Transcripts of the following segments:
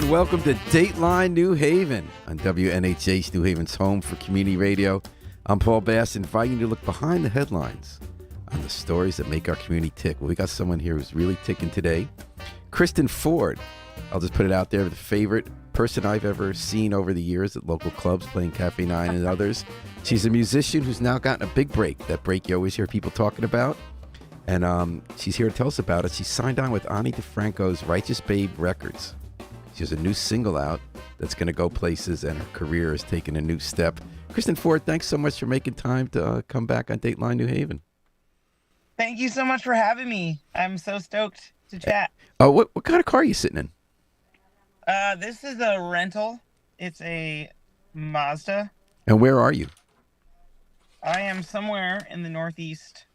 and welcome to Dateline New Haven on WNHH, New Haven's home for community radio. I'm Paul Bass, inviting you to look behind the headlines on the stories that make our community tick. Well, we got someone here who's really ticking today. Kristen Ford. I'll just put it out there, the favorite person I've ever seen over the years at local clubs, playing Cafe 9 and others. She's a musician who's now gotten a big break, that break you always hear people talking about. And she's here to tell us about it. She signed on with Ani DeFranco's Righteous Babe Records. She has a new single out that's going to go places, and her career is taking a new step. Kristen Ford, thanks so much for making time to come back on Dateline New Haven. Thank you so much for having me. I'm so stoked to chat. Oh, what kind of car are you sitting in? This is a rental. It's a Mazda. And where are you? I am somewhere in the Northeast.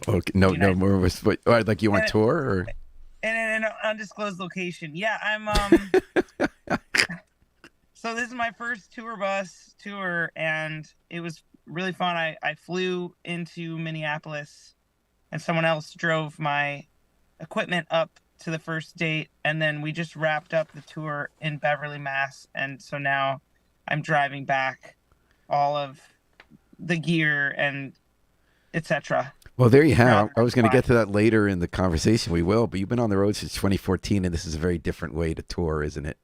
Okay, no more. Like you on tour or? In an undisclosed location. Yeah, I'm. So this is my first tour bus tour, and it was really fun. I flew into Minneapolis, and someone else drove my equipment up to the first date, and then we just wrapped up the tour in Beverly, Mass. And so now I'm driving back all of the gear and etc. Well, there you have. I was going to get to that later in the conversation. We will, but you've been on the road since 2014, and this is a very different way to tour, isn't it?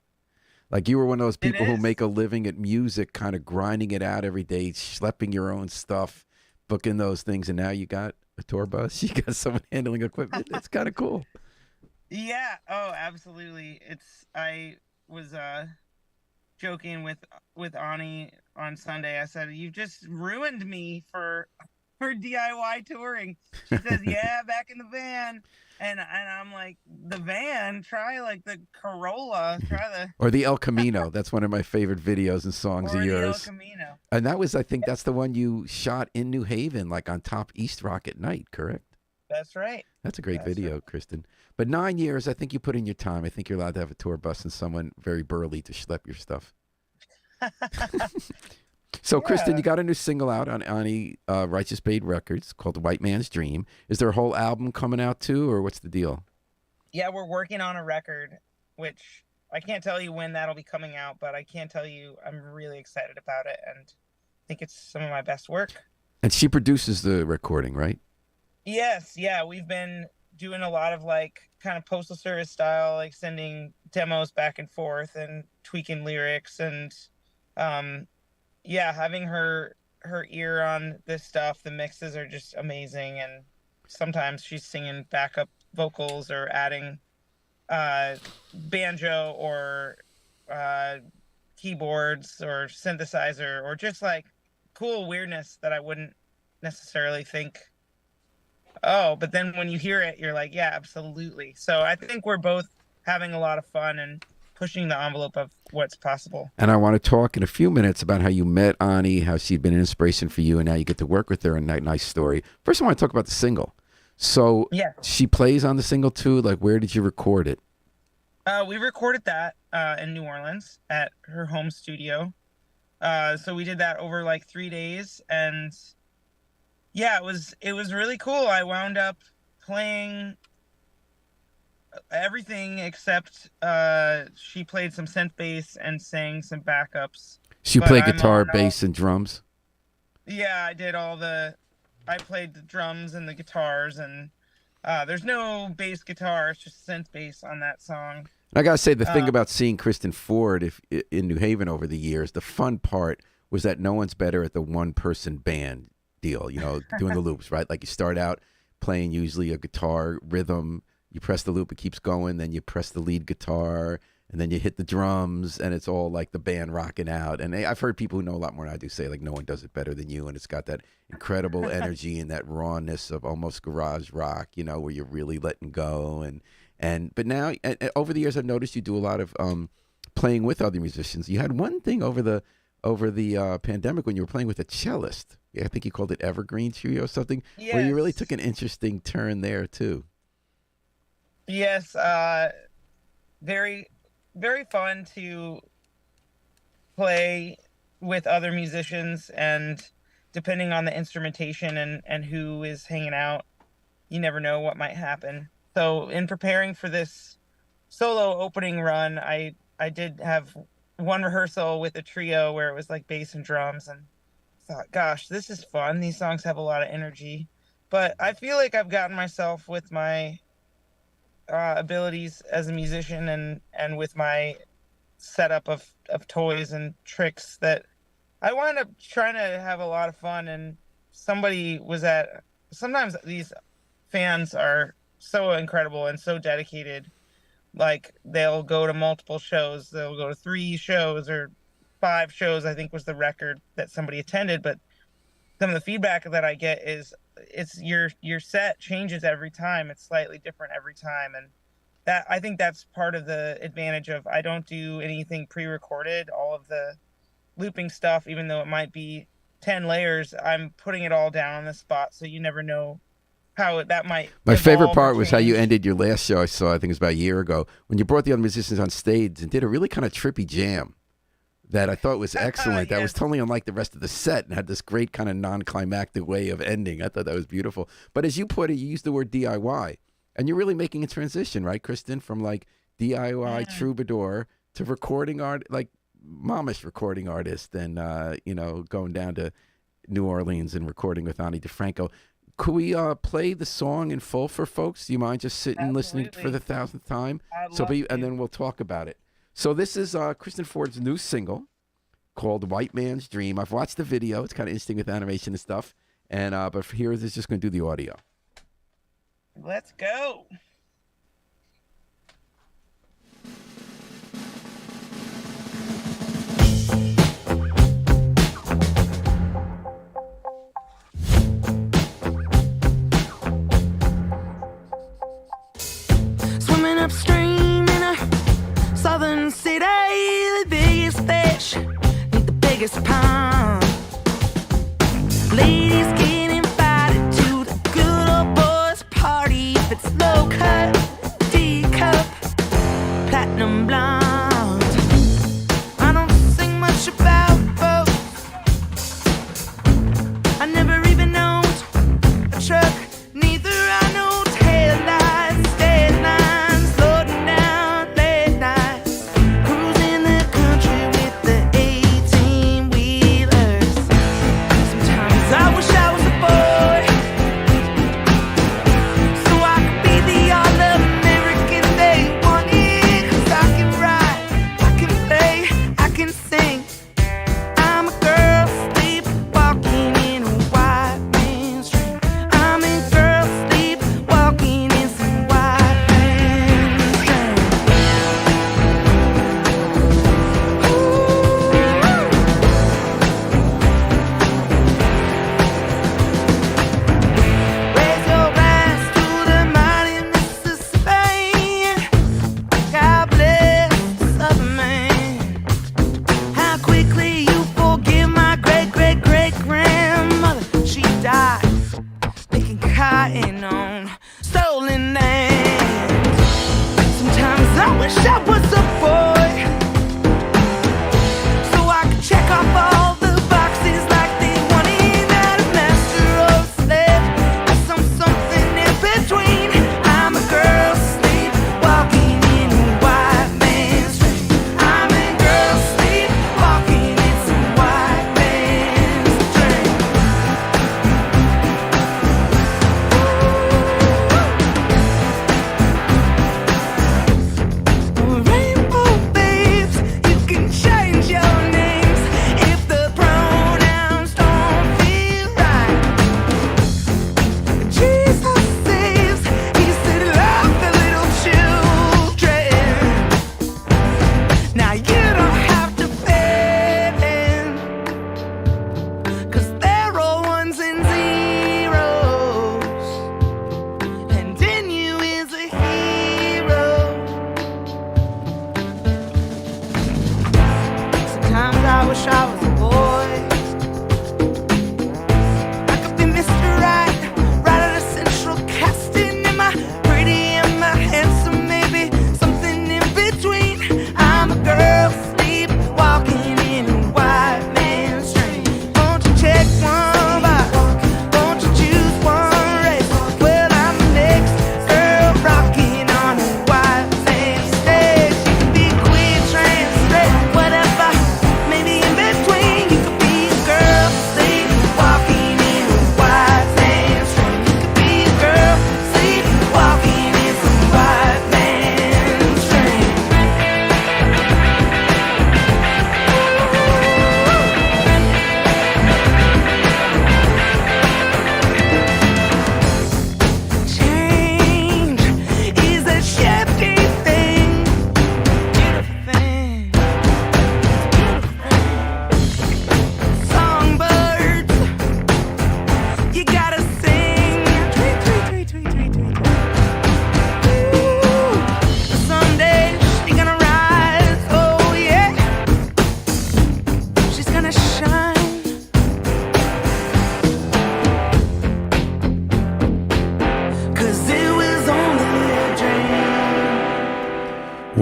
Like you were one of those people who make a living at music, kind of grinding it out every day, schlepping your own stuff, booking those things, and now you got a tour bus. You got someone handling equipment. It's kind of cool. Yeah. Oh, absolutely. I was joking with Ani on Sunday. I said, "You just ruined me for DIY touring." She says, "Yeah, back in the van." And I'm like, "The van? Try like the Corolla. Try the..." Or the El Camino. That's one of my favorite videos and songs of yours. El Camino. And that was, I think that's the one you shot in New Haven, like on top East Rock at night, correct? That's right. That's a great video, right, Kristen. But 9 years, I think you put in your time. I think you're allowed to have a tour bus and someone very burly to schlep your stuff. So, yeah. Kristen, you got a new single out on Ani Righteous Babe Records called The White Man's Dream. Is there a whole album coming out too, or what's the deal? Yeah, we're working on a record, which I can't tell you when that'll be coming out, but I can tell you I'm really excited about it, and I think it's some of my best work. And she produces the recording, right? Yes, yeah. We've been doing a lot of like kind of postal service style, like sending demos back and forth and tweaking lyrics, and yeah, having her ear on this stuff. The mixes are just amazing, and sometimes she's singing backup vocals or adding banjo or keyboards or synthesizer or just like cool weirdness that I wouldn't necessarily think, oh, but then when you hear it, you're like, yeah, absolutely. So I think we're both having a lot of fun and pushing the envelope of what's possible. And I want to talk in a few minutes about how you met Ani, how she'd been an inspiration for you, and now you get to work with her, and that nice story. First, I want to talk about the single. So yeah, she plays on the single too. Like, where did you record it? We recorded that in New Orleans at her home studio. So we did that over like 3 days, and yeah, it was really cool. I wound up playing everything except she played some synth bass and sang some backups. She played guitar, bass, and drums? Yeah, I played the drums and the guitars, and there's no bass guitar, it's just synth bass on that song. I gotta say, the thing about seeing Kristen Ford in New Haven over the years, the fun part was that no one's better at the one-person band deal, doing the loops, right? Like you start out playing usually a guitar rhythm, you press the loop, it keeps going, then you press the lead guitar, and then you hit the drums, and it's all like the band rocking out. And I've heard people who know a lot more than I do say, like, no one does it better than you, and it's got that incredible energy and that rawness of almost garage rock, where you're really letting go. But now, over the years, I've noticed you do a lot of playing with other musicians. You had one thing over the pandemic when you were playing with a cellist. I think you called it Evergreen Trio or something, yes, where you really took an interesting turn there, too. Yes, very, very fun to play with other musicians, and depending on the instrumentation and who is hanging out, you never know what might happen. So in preparing for this solo opening run, I I did have one rehearsal with a trio where it was like bass and drums, and thought, gosh, this is fun. These songs have a lot of energy. But I feel like I've gotten myself with my abilities as a musician and with my setup of toys and tricks that I wind up trying to have a lot of fun. And somebody was at, sometimes these fans are so incredible and so dedicated. Like they'll go to multiple shows. They'll go to 3 shows or 5 shows, I think was the record that somebody attended. But some of the feedback that I get is it's your set changes every time. It's slightly different every time. And that, I think that's part of the advantage of, I don't do anything pre-recorded. All of the looping stuff, even though it might be 10 layers, I'm putting it all down on the spot. So you never know how that might My favorite evolve or part was how you change. ended your last show I saw, I think it was about a year ago, when you brought the other musicians on stage and did a really kind of trippy jam that I thought was excellent. That was Yes. totally unlike the rest of the set and had this great kind of non-climactic way of ending. I thought that was beautiful. But as you put it, you used the word DIY, and you're really making a transition, right, Kristen, from like DIY troubadour to recording art, like momish recording artist, and going down to New Orleans and recording with Ani DeFranco. Could we play the song in full for folks? Do you mind just sitting and listening for the 1,000th time? I'd love And to. then we'll talk about it. So this is Kristen Ford's new single called "White Man's Dream." I've watched the video; it's kind of interesting with animation and stuff. And but here is just going to do the audio. Let's go. Swimming upstream in a southern city, the biggest fish need the biggest pond. Ladies get invited to the good old boys party if it's low cut, D cup, platinum blonde. I don't sing much about folks. I never even owned a truck. Neither I know taillights, deadlines, loading down late nights, cruising the country with the 18-wheelers. Sometimes I wish I was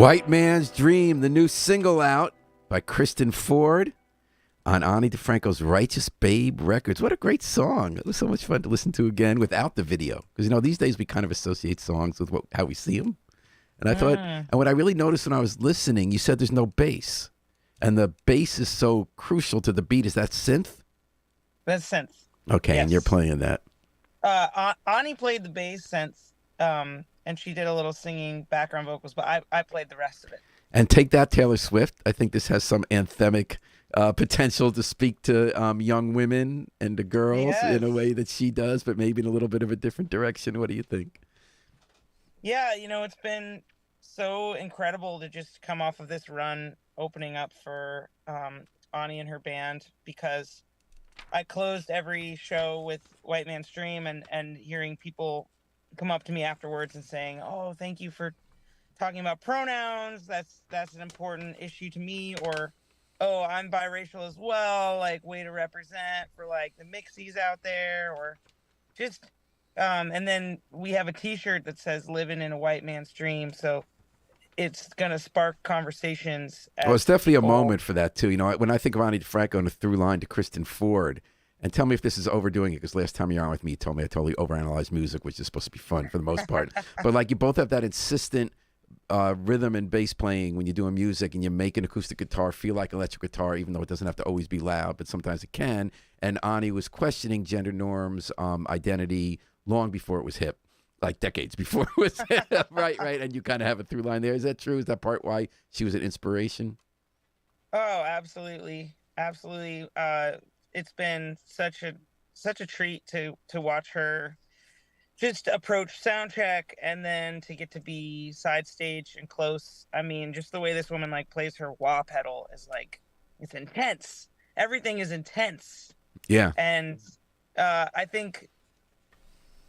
White Man's Dream, the new single out by Kristen Ford on Ani DeFranco's Righteous Babe Records. What a great song. It was so much fun to listen to again without the video. Because, these days we kind of associate songs with how we see them. And I thought, and what I really noticed when I was listening, you said there's no bass. And the bass is so crucial to the beat. Is that synth? That's synth. Okay, yes. And you're playing that. Ani played the bass synth, and she did a little singing background vocals, but I played the rest of it. And take that, Taylor Swift. I think this has some anthemic potential to speak to young women and to girls in a way that she does, but maybe in a little bit of a different direction. What do you think? Yeah, it's been so incredible to just come off of this run opening up for Ani and her band, because I closed every show with White Man's Dream, and hearing people come up to me afterwards and saying, "Oh, thank you for talking about pronouns. That's an important issue to me," or, "Oh, I'm biracial as well, like, way to represent for like the mixies out there," or just and then we have a t-shirt that says "Living in a White Man's Dream," so it's gonna spark conversations. Well, it's definitely a moment for that too. When I think of Ani DeFranco and the through line to Kristen Ford, and tell me if this is overdoing it, because last time you were on with me, you told me I totally overanalyzed music, which is supposed to be fun for the most part. But like, you both have that insistent rhythm and bass playing when you're doing music, and you make an acoustic guitar feel like electric guitar, even though it doesn't have to always be loud, but sometimes it can. And Ani was questioning gender norms, identity, long before it was hip. Like decades before it was right. And you kind of have a through line there. Is that true? Is that part why she was an inspiration? Oh, absolutely. It's been such a treat to watch her just approach soundcheck, and then to get to be side stage and close. I mean, just the way this woman like plays her wah pedal is like, it's intense. Everything is intense. Yeah. And I think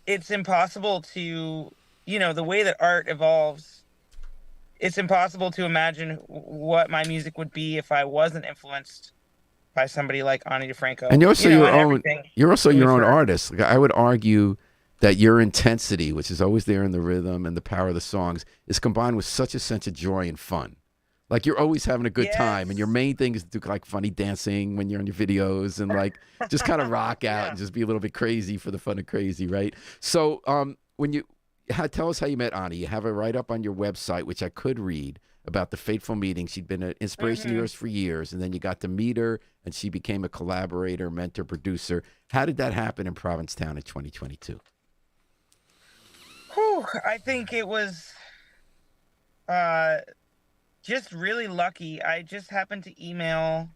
it's impossible to, the way that art evolves, it's impossible to imagine what my music would be if I wasn't influenced by somebody like Ani DeFranco. And you're also your own artist. Like, I would argue that your intensity, which is always there in the rhythm and the power of the songs, is combined with such a sense of joy and fun. Like, you're always having a good time, and your main thing is to do like funny dancing when you're on your videos, and like just kind of rock out and just be a little bit crazy for the fun of crazy, right? So when you tell us how you met Ani, you have a write-up on your website, which I could read, about the fateful meeting. She'd been an inspiration of yours for years, and then you got to meet her, and she became a collaborator, mentor, producer. How did that happen in Provincetown in 2022? I think it was just really lucky. I just happened to email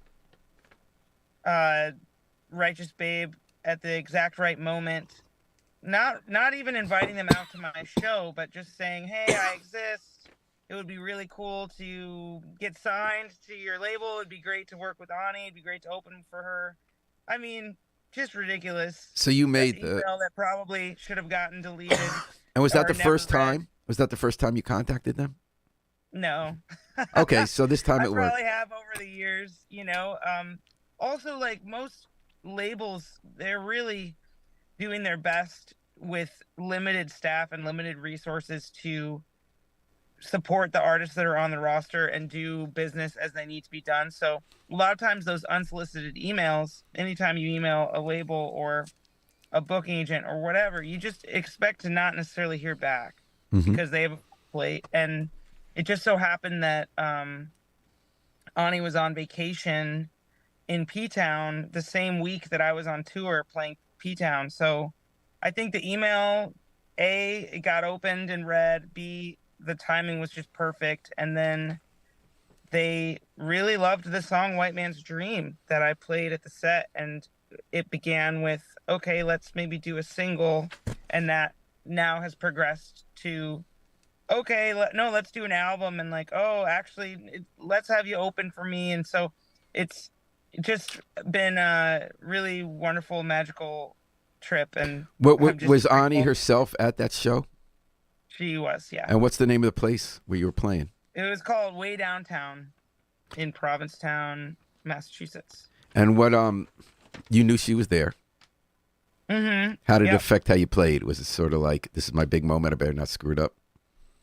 Righteous Babe at the exact right moment. Not even inviting them out to my show, but just saying, "Hey, I exist. It would be really cool to get signed to your label. It'd be great to work with Ani. It'd be great to open for her." I mean, just ridiculous. So you made the email that probably should have gotten deleted. And was that the first time? Was that the first time you contacted them? No. Okay, so this time it worked. I probably have over the years, Also, like most labels, they're really doing their best with limited staff and limited resources to support the artists that are on the roster and do business as they need to be done. So a lot of times those unsolicited emails, anytime you email a label or a booking agent or whatever, you just expect to not necessarily hear back because they have a plate. And it just so happened that Ani was on vacation in P-Town the same week that I was on tour playing P-Town. So I think the email, A, it got opened and read, B, the timing was just perfect. And then they really loved the song White Man's Dream that I played at the set. And it began with, okay, let's maybe do a single. And that now has progressed to, okay, let's do an album. And like, oh, actually, let's have you open for me. And so it's just been a really wonderful, magical trip. And what was Ani herself at that show? She was, yeah. And what's the name of the place where you were playing? It was called Way Downtown in Provincetown, Massachusetts. And what you knew she was there. Mm-hmm. How did it affect how you played? Was it sort of like, this is my big moment, I better not screw it up?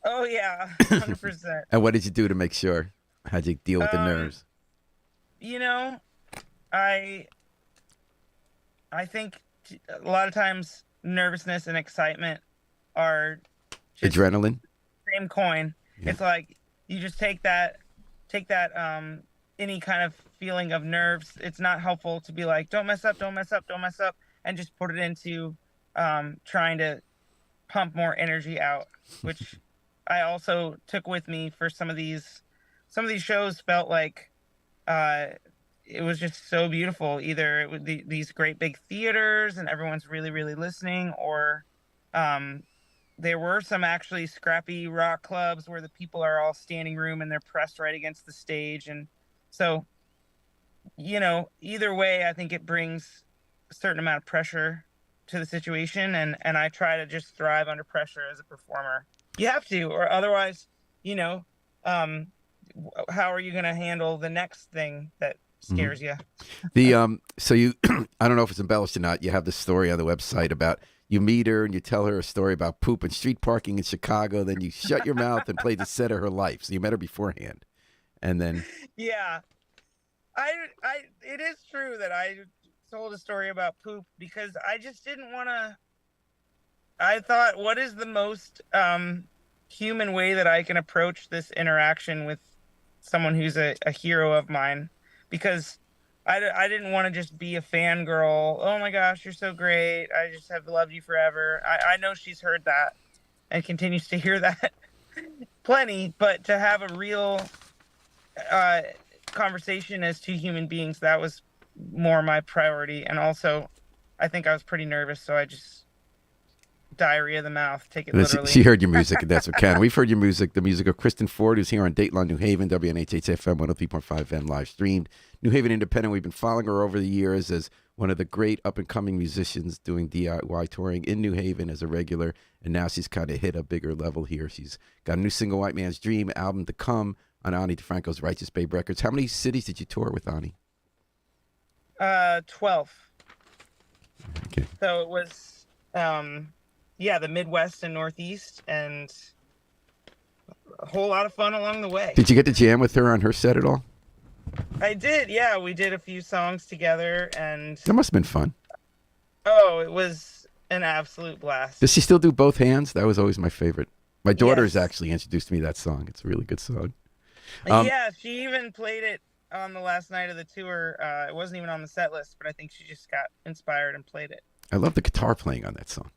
Oh Oh yeah, 100%. And what did you do to make sure? How'd you deal with the nerves? You know, I I think a lot of times nervousness and excitement are just Adrenaline? same coin. Yeah. It's like you just take that any kind of feeling of nerves. It's not helpful to be like, don't mess up, don't mess up, don't mess up, and just put it into trying to pump more energy out, which I also took with me for some of these shows. Felt like it was just so beautiful. Either it would these great big theaters and everyone's really really listening, or there were some actually scrappy rock clubs where the people are all standing room and they're pressed right against the stage. And so, either way, I think it brings a certain amount of pressure to the situation. And I try to just thrive under pressure as a performer. You have to, or otherwise, how are you going to handle the next thing that scares you? So you, I don't know if it's embellished or not. You have this story on the website about you meet her and you tell her a story about poop and street parking in Chicago. Then you shut your mouth and play the set of her life. So you met her beforehand, and then Yeah, it is true that I told a story about poop because I just didn't want to. I thought, what is the most human way that I can approach this interaction with someone who's a hero of mine? Because I didn't want to just be a fangirl. Oh my gosh, you're so great. I just have loved you forever. I know she's heard that and continues to hear that plenty, but to have a real conversation as two human beings, that was more my priority. And also, I think I was pretty nervous, so I just diarrhea of the mouth. Take it literally. She heard your music, and that's what counted. We've heard your music, the music of Kristen Ford, who's here on Dateline New Haven, WNHH-FM 103.5 FM live streamed. New Haven Independent. We've been following her over the years as one of the great up-and-coming musicians doing DIY touring in New Haven as a regular, and now she's kind of hit a bigger level here. She's got a new single, White Man's Dream, album to come on Ani DeFranco's Righteous Babe Records. How many cities did you tour with, Ani? 12. Okay. So it was the Midwest and Northeast, and a whole lot of fun along the way. Did you get to jam with her on her set at all? I did, yeah. We did a few songs together, and That must have been fun. oh, it was an absolute blast. Does she still do Both Hands? That was always my favorite. My daughter's Yes. actually introduced me to that song. It's a really good song. Yeah, she even played it on the last night of the tour. It wasn't even on the set list, but I think she just got inspired and played it. I love the guitar playing on that song.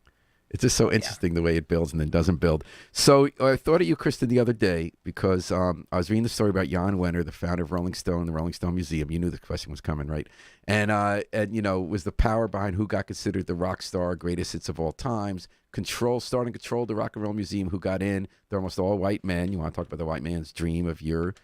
It's just so interesting the way it builds and then doesn't build. So I thought of you, Kristen, the other day because I was reading the story about Jan Wenner, the founder of Rolling Stone, the Rolling Stone Museum. You knew the question was coming, right? And was the power behind who got considered the rock star, greatest hits of all times. Starting Control, the Rock and Roll Museum, who got in. They're almost all white men. You want to talk about the white man's dream of your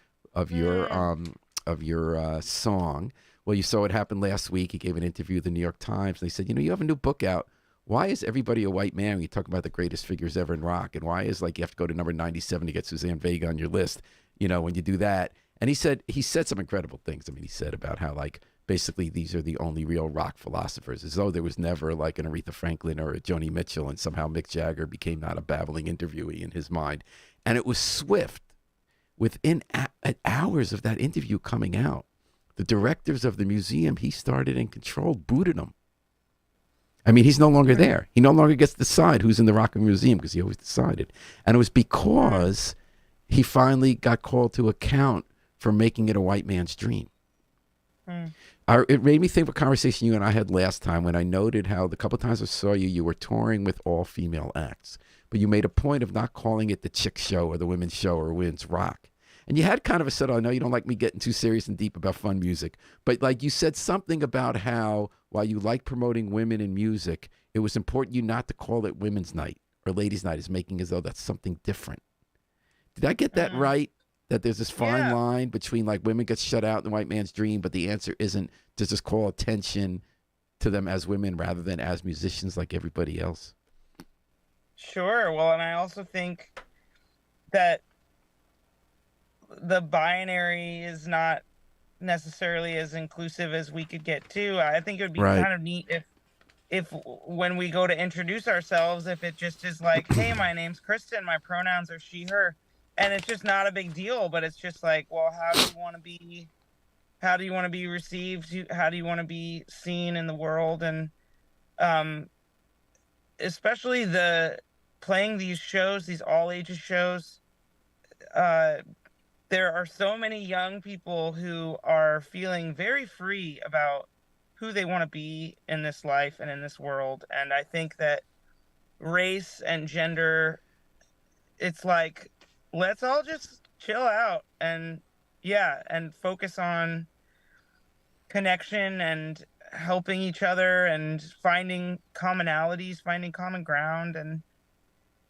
song. Well, you saw what happened last week. He gave an interview with the New York Times. And they said, you have a new book out. Why is everybody a white man when you talk about the greatest figures ever in rock? And why is you have to go to number 97 to get Suzanne Vega on your list, when you do that? And he said some incredible things. I mean, he said about how basically these are the only real rock philosophers, as though there was never an Aretha Franklin or a Joni Mitchell, and somehow Mick Jagger became not a babbling interviewee in his mind. And it was swift. Within hours of that interview coming out, the directors of the museum he started in Control booted him. I mean, he's no longer there. He no longer gets to decide who's in the Rock and Roll Museum because he always decided. And it was because he finally got called to account for making it a white man's dream. It made me think of a conversation you and I had last time when I noted how the couple times I saw you, you were touring with all-female acts. But you made a point of not calling it the chick show or the women's show or women's rock. And you had kind of a set, I know you don't like me getting too serious and deep about fun music, but you said something about how while you like promoting women in music, it was important you not to call it women's night or ladies' night, as making as though that's something different. Did I get that right? That there's this fine line between women get shut out in the white man's dream, but the answer isn't to just call attention to them as women rather than as musicians like everybody else. Sure. Well, and I also think that the binary is not necessarily as inclusive as we could get to. I think it would be kind of neat if when we go to introduce ourselves, if it just is hey, my name's Kristen, my pronouns are she, her, and it's just not a big deal, but it's just like, well, how do you want to be received? How do you want to be seen in the world? And um especially the playing these shows, these all ages shows, uh there are so many young people who are feeling very free about who they want to be in this life and in this world. And I think that race and gender, it's like, let's all just chill out and and focus on connection and helping each other and finding commonalities, finding common ground. And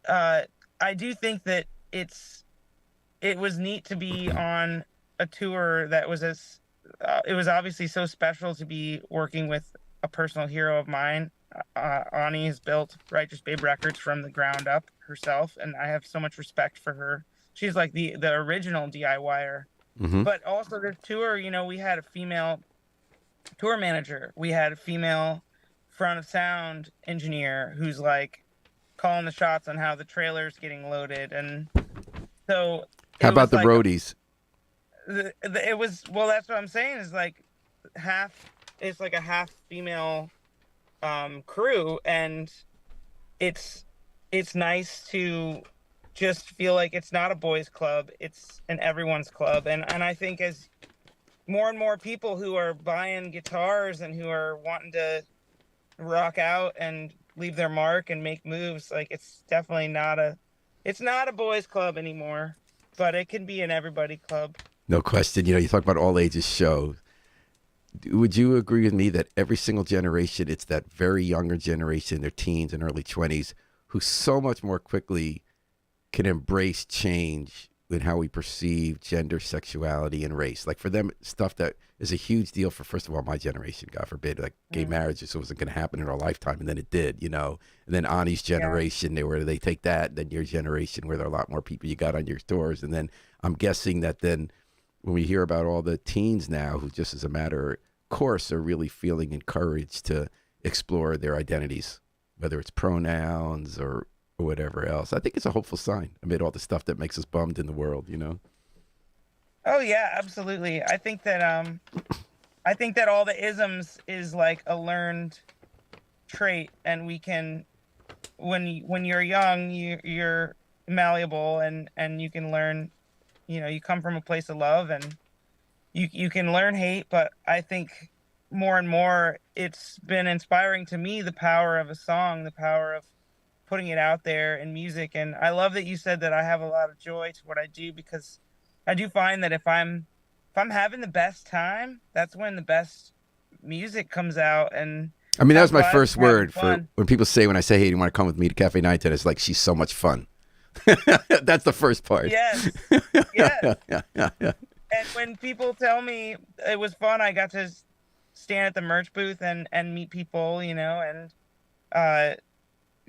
uh I do think that it was neat to be on a tour that was it was obviously so special to be working with a personal hero of mine. Ani has built Righteous Babe Records from the ground up herself, and I have so much respect for her. She's like the original DIYer. Mm-hmm. But also the tour, we had a female tour manager. We had a female front of sound engineer who's like calling the shots on how the trailer's getting loaded. And so How it about was the like roadies? it was, well, that's what I'm saying, is like it's like a half female crew, and it's nice to just feel like it's not a boys club, it's an everyone's club. And I think as more and more people who are buying guitars and who are wanting to rock out and leave their mark and make moves, like, it's definitely not a boys club anymore, but it can be an everybody club. No question. You talk about all ages shows. Would you agree with me that every single generation, it's that very younger generation, their teens and early 20s, who so much more quickly can embrace change in how we perceive gender, sexuality, and race? Like, for them, stuff that is a huge deal for, first of all, my generation, God forbid, like gay marriage just wasn't going to happen in our lifetime, and then it did, And then Ani's generation, they take that, then your generation, where there are a lot more people you got on your tours. And then I'm guessing that then when we hear about all the teens now who, just as a matter of course, are really feeling encouraged to explore their identities, whether it's pronouns or whatever else. I think it's a hopeful sign amid all the stuff that makes us bummed in the world, Oh yeah, absolutely. I think that all the isms is like a learned trait, and we can, when you're young, you're malleable, and you can learn, you come from a place of love, and you can learn hate. But I think more and more it's been inspiring to me, the power of a song, the power of putting it out there in music. And I love that you said that I have a lot of joy to what I do, because I do find that if I'm having the best time, that's when the best music comes out. And I mean, that was my first word fun. for when people say, when I say, hey, do you want to come with me to Cafe 910? It's like, she's so much fun. That's the first part. Yes. Yes. Yeah. And when people tell me it was fun, I got to stand at the merch booth and meet people, and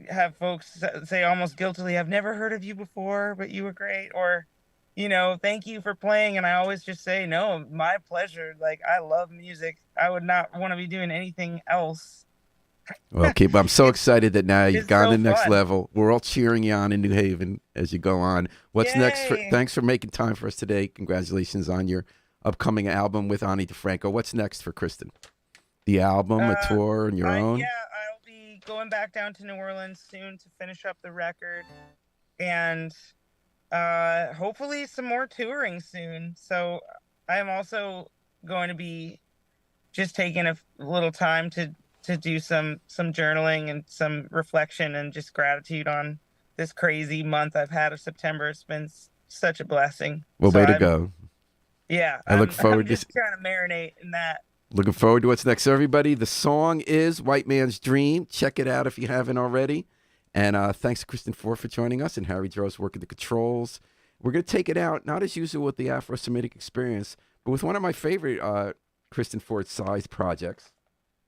have folks say almost guiltily, I've never heard of you before, but you were great. Or, thank you for playing. And I always just say, no, my pleasure. Like, I love music. I would not want to be doing anything else. Well, I'm so excited that now you've gone to the next fun. level. We're all cheering you on in New Haven as you go on. What's Yay. next? Thanks for making time for us today. Congratulations on your upcoming album with Ani DeFranco. What's next for Kristen? The album, a tour, and your own? Yeah, I'll be going back down to New Orleans soon to finish up the record, and hopefully some more touring soon. So I'm also going to be just taking a little time to do some journaling and some reflection and just gratitude on this crazy month I've had of September. It's been such a blessing. Well, way to go. Yeah. I look forward I'm just trying to marinate in that. Looking forward to what's next. So everybody, the song is White Man's Dream. Check it out if you haven't already. And thanks to Kristen Ford for joining us, and Harry Droz working the controls. We're going to take it out, not as usual with the Afro-Semitic Experience, but with one of my favorite Kristen Ford size projects.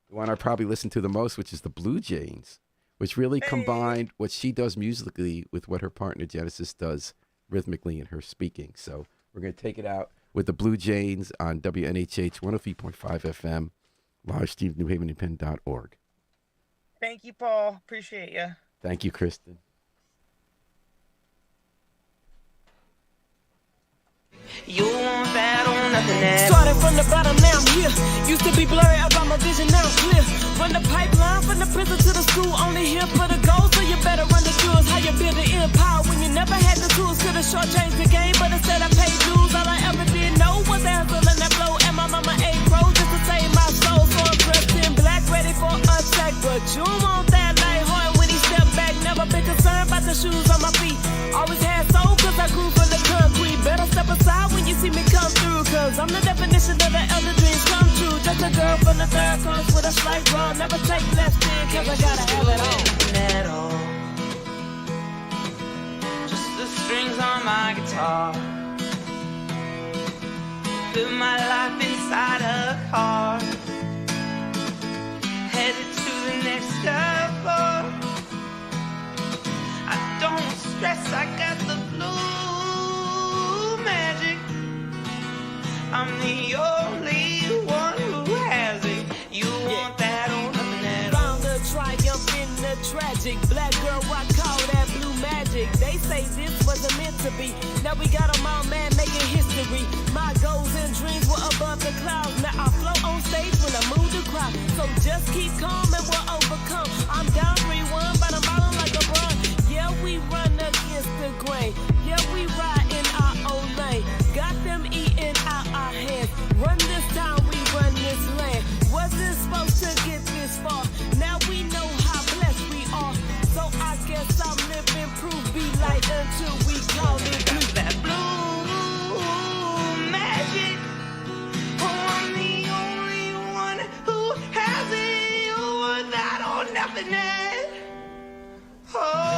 The one I probably listen to the most, which is the Blue Jays, which really combined what she does musically with what her partner Genesis does rhythmically in her speaking. So we're going to take it out with the Blue Jays on WNHH 103.5 FM, live stream newhavenindependent.org. Thank you, Paul. Appreciate you. Thank you, Kristen. You want that or nothing else. Started from the bottom, now I'm here. Used to be blurry about my vision, now it's clear. Run the pipeline from the prison to the school. Only here for the goals, so you better run the jewels. How you build an empire when you never had the tools. Could've shortchanged the game, but instead I paid dues. All I ever did know was that hustle and that blow. And my mama ate crows just to save my soul. So I'm dressed in black, ready for attack. But you want that like hard when he stepped back. Never been concerned about the shoes on my feet. Always had soul, cause I grew from the concrete. Better step aside when you see me come through, cause I'm the definition of the elder dreams come true. Just a girl from the third class with a slight wrong. Never take less than, cause I gotta have it all. Just the strings on my guitar. Put my life inside a car. Headed to the next level. I don't stress, I got the blue magic. I'm the only one who has it. You want that or nothing at all. Found the triumph in the tragic. Black girl, I call that blue magic. They say this wasn't meant to be. Now we got them all mad making history. My goals and dreams were above the clouds. Now I float on stage when I move the crowd. So just keep calm and we'll overcome. I'm down 3-1, but I'm bottom like a run. Yeah, we run against the grain. Yeah, we ride in our own lane. Got them eating out our hands. Run this town, we run this land. Wasn't supposed to get this far. Now we know how blessed we are. So I guess I'm living proof. Be light until we call it blue. That blue magic. Oh, I'm the only one who has it. You want that or nothing else. Oh.